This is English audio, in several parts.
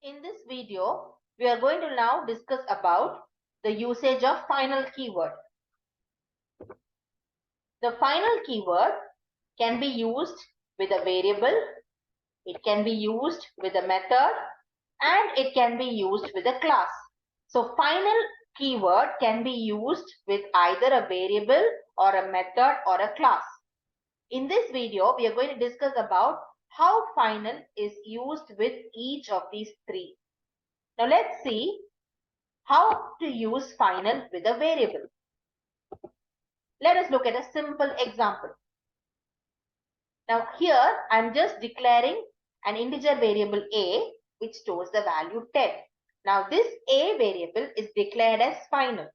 In this video, we are going to now discuss about the usage of final keyword. The final keyword can be used with a variable, it can be used with a method, and it can be used with a class. So final keyword can be used with either a variable or a method or a class. In this video, we are going to discuss about how final is used with each of these three. Now let's see how to use final with a variable. Let us look at a simple example. Now here I am just declaring an integer variable a which stores the value 10. Now this a variable is declared as final.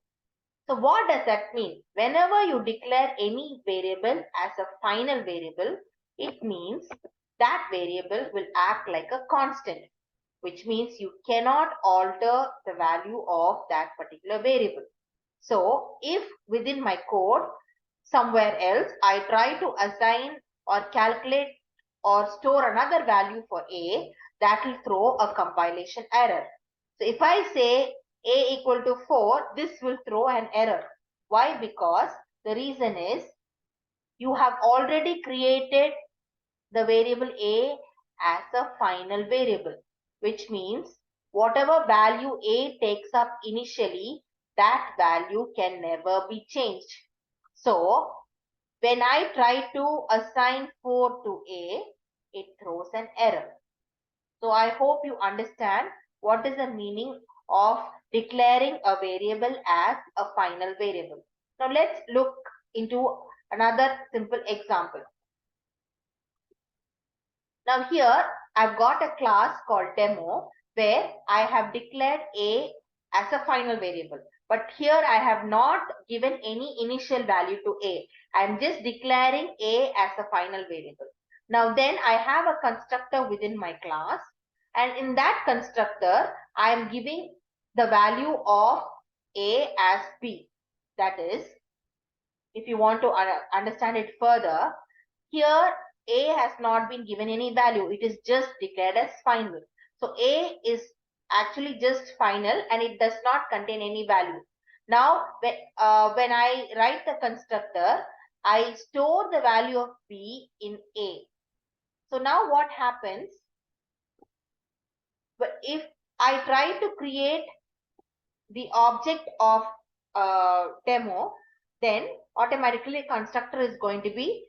So what does that mean? Whenever you declare any variable as a final variable, it means that variable will act like a constant, which means you cannot alter the value of that particular variable. So if within my code somewhere else I try to assign or calculate or store another value for a, that will throw a compilation error. So if I say a equal to 4, this will throw an error. Why? Because the reason is you have already created the variable a as a final variable, which means whatever value a takes up initially, that value can never be changed. So when I try to assign 4 to a, it throws an error. So I hope you understand what is the meaning of declaring a variable as a final variable. Now let's look into another simple example. Now here I've got a class called demo where I have declared a as a final variable. But here I have not given any initial value to a. I am just declaring a as a final variable. Now then I have a constructor within my class, and in that constructor I am giving the value of a as b. That is, if you want to understand it further, here a has not been given any value. It is just declared as final. So a is actually just final and it does not contain any value. Now when I write the constructor, I store the value of b in a. So now what happens? But if I try to create the object of demo, then automatically constructor is going to be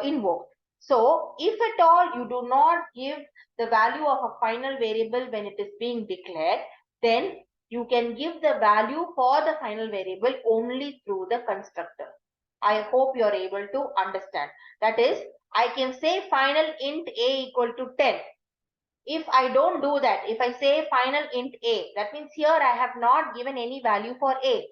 invoked. So if at all you do not give the value of a final variable when it is being declared, then you can give the value for the final variable only through the constructor. I hope you are able to understand. That is, I can say final int a equal to 10. If I don't do that, if I say final int a, that means here I have not given any value for a.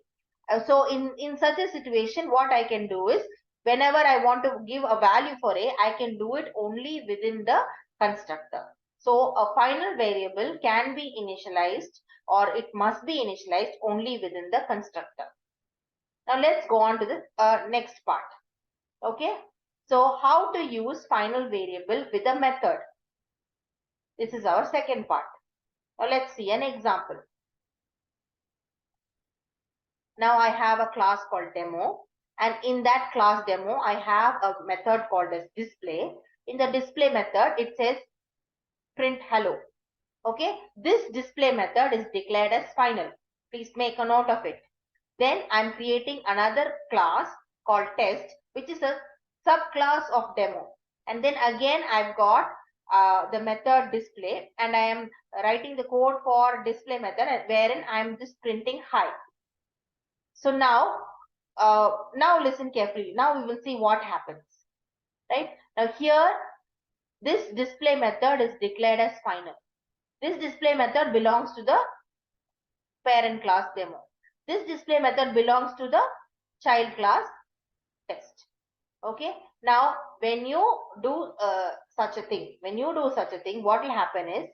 So in such a situation, what I can do is, whenever I want to give a value for a, I can do it only within the constructor. So a final variable can be initialized, or it must be initialized only within the constructor. Now let's go on to the next part. Okay. So how to use final variable with a method? This is our second part. Now let's see an example. Now I have a class called demo, and in that class demo I have a method called as display. In the display method it says print hello. Okay, this display method is declared as final. Please make a note of it. Then I'm creating another class called test, which is a subclass of demo. And then again I've got the method display, and I am writing the code for display method wherein I'm just printing hi. So now listen carefully. Now we will see what happens. Right? Now here this display method is declared as final. This display method belongs to the parent class demo. This display method belongs to the child class test. Okay. Now when you do such a thing, what will happen is,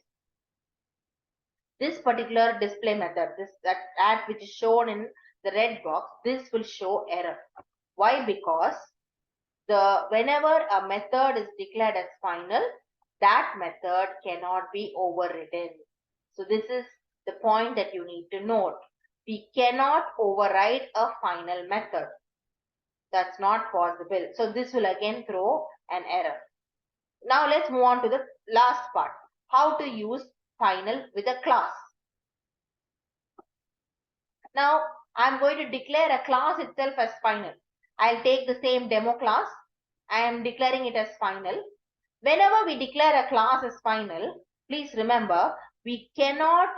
this particular display method, that which is shown in the red box, this will show error. Why? Because whenever a method is declared as final, that method cannot be overridden. So this is the point that you need to note. We cannot override a final method. That's not possible. So this will again throw an error. Now let's move on to the last part. How to use final with a class. Now I'm going to declare a class itself as final. I'll take the same demo class. I am declaring it as final. Whenever we declare a class as final, please remember we cannot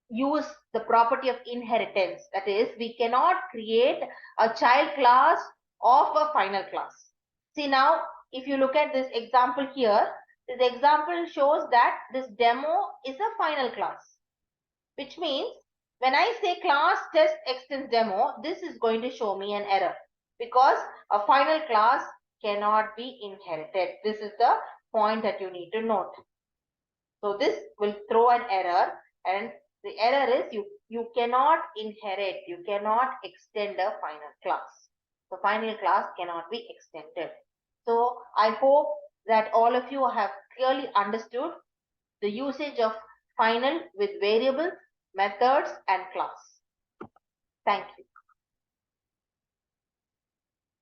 use the property of inheritance. That is, we cannot create a child class of a final class. See now, if you look at this example here, this example shows that this demo is a final class, which means when I say class test extends demo, this is going to show me an error because a final class cannot be inherited. This is the point that you need to note. So this will throw an error, and the error is you cannot inherit, you cannot extend a final class. The final class cannot be extended. So I hope that all of you have clearly understood the usage of final with variables, methods, and class. Thank you.